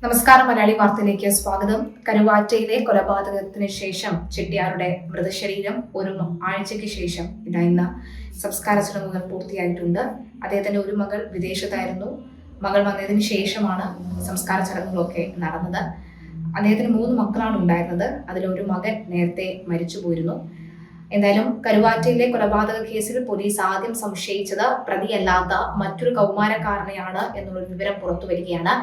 നമസ്കാരം. മലയാളി വാർത്തയിലേക്ക് സ്വാഗതം. കരുവാറ്റയിലെ കൊലപാതകത്തിന് ശേഷം ചെട്ടിയാരുടെ മൃതശരീരം ഒരു ആഴ്ചയ്ക്ക് ശേഷം ഇന്ന് സംസ്കാര ചടങ്ങുകൾ പൂർത്തിയായിട്ടുണ്ട്. അദ്ദേഹത്തിന്റെ ഒരു മകൾ വിദേശത്തായിരുന്നു. മകൾ വന്നതിന് ശേഷമാണ് സംസ്കാര ചടങ്ങുകളൊക്കെ നടന്നത്. അദ്ദേഹത്തിന് 3 മക്കളാണ് ഉണ്ടായിരുന്നത്. അതിലൊരു മകൻ നേരത്തെ മരിച്ചു പോയിരുന്നു. എന്തായാലും കരുവാറ്റയിലെ കൊലപാതക കേസിൽ പോലീസ് ആദ്യം സംശയിച്ചത് പ്രതിയല്ലാത്ത മറ്റൊരു കൗമാരക്കാരനെയാണ് എന്നുള്ളൊരു വിവരം പുറത്തു വരികയാണ്.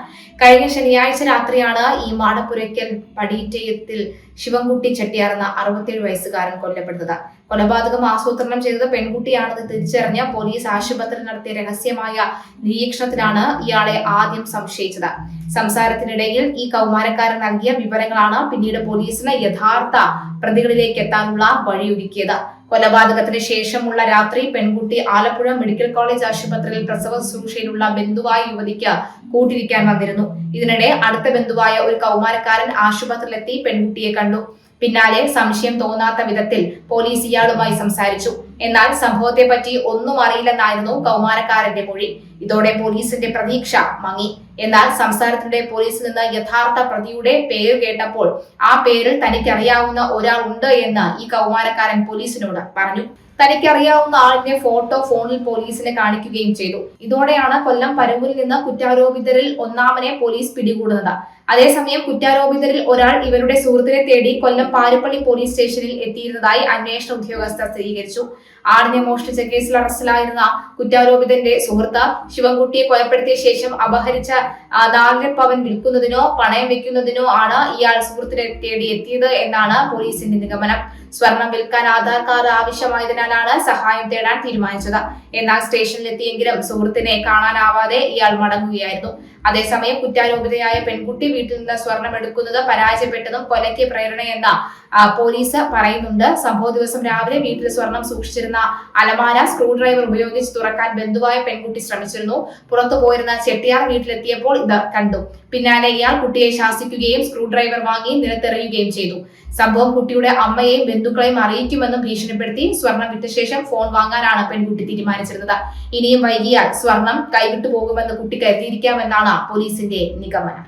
കഴിഞ്ഞ ശനിയാഴ്ച രാത്രിയാണ് ഈ മാടപ്പുരയ്ക്കൽ പടിയിറ്റയത്തിൽ ശിവൻകുട്ടി ചെട്ടിയാർ എന്ന 67 വയസ്സുകാരൻ കൊല്ലപ്പെട്ടത്. കൊലപാതകം ആസൂത്രണം ചെയ്തത് പെൺകുട്ടിയാണെന്ന് തിരിച്ചറിഞ്ഞ പോലീസ് ആശുപത്രിയിൽ നടത്തിയ രഹസ്യമായ നിരീക്ഷണത്തിലാണ് ഇയാളെ ആദ്യം സംശയിച്ചത്. സംസാരത്തിനിടയിൽ ഈ കൗമാരക്കാരൻ നൽകിയ വിവരങ്ങളാണ് പിന്നീട് പോലീസിന് യഥാർത്ഥ പ്രതികളിലേക്ക് എത്താനുള്ള വഴിയൊരുക്കിയത്. കൊലപാതകത്തിന് ശേഷമുള്ള രാത്രി പെൺകുട്ടി ആലപ്പുഴ മെഡിക്കൽ കോളേജ് ആശുപത്രിയിൽ പ്രസവ ശുശ്രൂഷയിലുള്ള ബന്ധുവായ യുവതിക്ക് കൂട്ടിരിക്കാൻ വന്നിരുന്നു. ഇതിനിടെ അടുത്ത ബന്ധുവായ ഒരു കൗമാരക്കാരൻ ആശുപത്രിയിലെത്തി പെൺകുട്ടിയെ കണ്ടു. പിന്നാലെ സംശയം തോന്നാത്ത വിധത്തിൽ പോലീസ് ഇയാളുമായി സംസാരിച്ചു. എന്നാൽ സംഭവത്തെ പറ്റി ഒന്നും അറിയില്ലെന്നായിരുന്നു കൗമാരക്കാരന്റെ മൊഴി. ഇതോടെ പോലീസിന്റെ പ്രതീക്ഷ മങ്ങി. എന്നാൽ സംസാരത്തിനിടെ പോലീസിൽ നിന്ന് യഥാർത്ഥ പ്രതിയുടെ പേര് കേട്ടപ്പോൾ ആ പേരിൽ തനിക്കറിയാവുന്ന ഒരാൾ ഉണ്ട് എന്ന് ഈ കൗമാരക്കാരൻ പോലീസിനോട് പറഞ്ഞു. തനിക്കറിയാവുന്ന ആളിന്റെ ഫോട്ടോ ഫോണിൽ പോലീസിനെ കാണിക്കുകയും ചെയ്തു. ഇതോടെയാണ് കൊല്ലം പരവൂരിൽ നിന്ന് കുറ്റാരോപിതരിൽ ഒന്നാമനെ പോലീസ് പിടികൂടുന്നത്. അതേസമയം കുറ്റാരോപിതരിൽ ഒരാൾ ഇവരുടെ സുഹൃത്തിനെ തേടി കൊല്ലം പാരിപ്പള്ളി പോലീസ് സ്റ്റേഷനിൽ എത്തിയിരുന്നതായി അന്വേഷണ ഉദ്യോഗസ്ഥർ സ്ഥിരീകരിച്ചു. ആടിനെ മോഷ്ടിച്ച കേസിൽ അറസ്റ്റിലായിരുന്ന കുറ്റാരോപിതന്റെ സുഹൃത്ത് ശിവൻകുട്ടിയെ കൊലപ്പെടുത്തിയ ശേഷം അപഹരിച്ച 4 പവൻ വിൽക്കുന്നതിനോ പണയം വെക്കുന്നതിനോ ആണ് ഇയാൾ സുഹൃത്തിനെ തേടി എത്തിയത് എന്നാണ് പോലീസിന്റെ നിഗമനം. സ്വർണം വിൽക്കാൻ ആധാർ കാർഡ് ആവശ്യമായതിനാലാണ് സഹായം തേടാൻ തീരുമാനിച്ചത്. എന്നാൽ സ്റ്റേഷനിലെത്തിയെങ്കിലും സുഹൃത്തിനെ കാണാനാവാതെ ഇയാൾ മടങ്ങുകയായിരുന്നു. അതേസമയം കുറ്റാരോപിതയായ പെൺകുട്ടി വീട്ടിൽ നിന്ന് സ്വർണം എടുക്കുന്നത് പരാജയപ്പെട്ടതും കൊലയ്ക്ക് പ്രേരണയെന്ന് പോലീസ് പറയുന്നുണ്ട്. സംഭവ ദിവസം രാവിലെ വീട്ടിൽ സ്വർണം സൂക്ഷിച്ചിരുന്ന അലമാര സ്ക്രൂ ഡ്രൈവർ ഉപയോഗിച്ച് തുറക്കാൻ ബന്ധുവായ പെൺകുട്ടി ശ്രമിച്ചിരുന്നു. പുറത്തു പോയിരുന്ന ചെട്ടിയാർ വീട്ടിലെത്തിയപ്പോൾ ഇത് കണ്ടു. പിന്നാലെ ഇയാൾ കുട്ടിയെ ശാസിക്കുകയും സ്ക്രൂ ഡ്രൈവർ വാങ്ങി നിലത്തെറിയുകയും ചെയ്തു. സംഭവം കുട്ടിയുടെ അമ്മയെയും ബന്ധുക്കളെയും അറിയിക്കുമെന്നും ഭീഷണിപ്പെടുത്തി സ്വർണം വിറ്റ ശേഷം ഫോൺ വാങ്ങാനാണ് പെൺകുട്ടി തീരുമാനിച്ചിരുന്നത്. ഇനിയും വൈകിയാൽ സ്വർണം കൈവിട്ടു പോകുമെന്ന് കുട്ടി കരുതിയിരിക്കാമെന്നാണ് പോലീസിന്റെ നിഗമനം.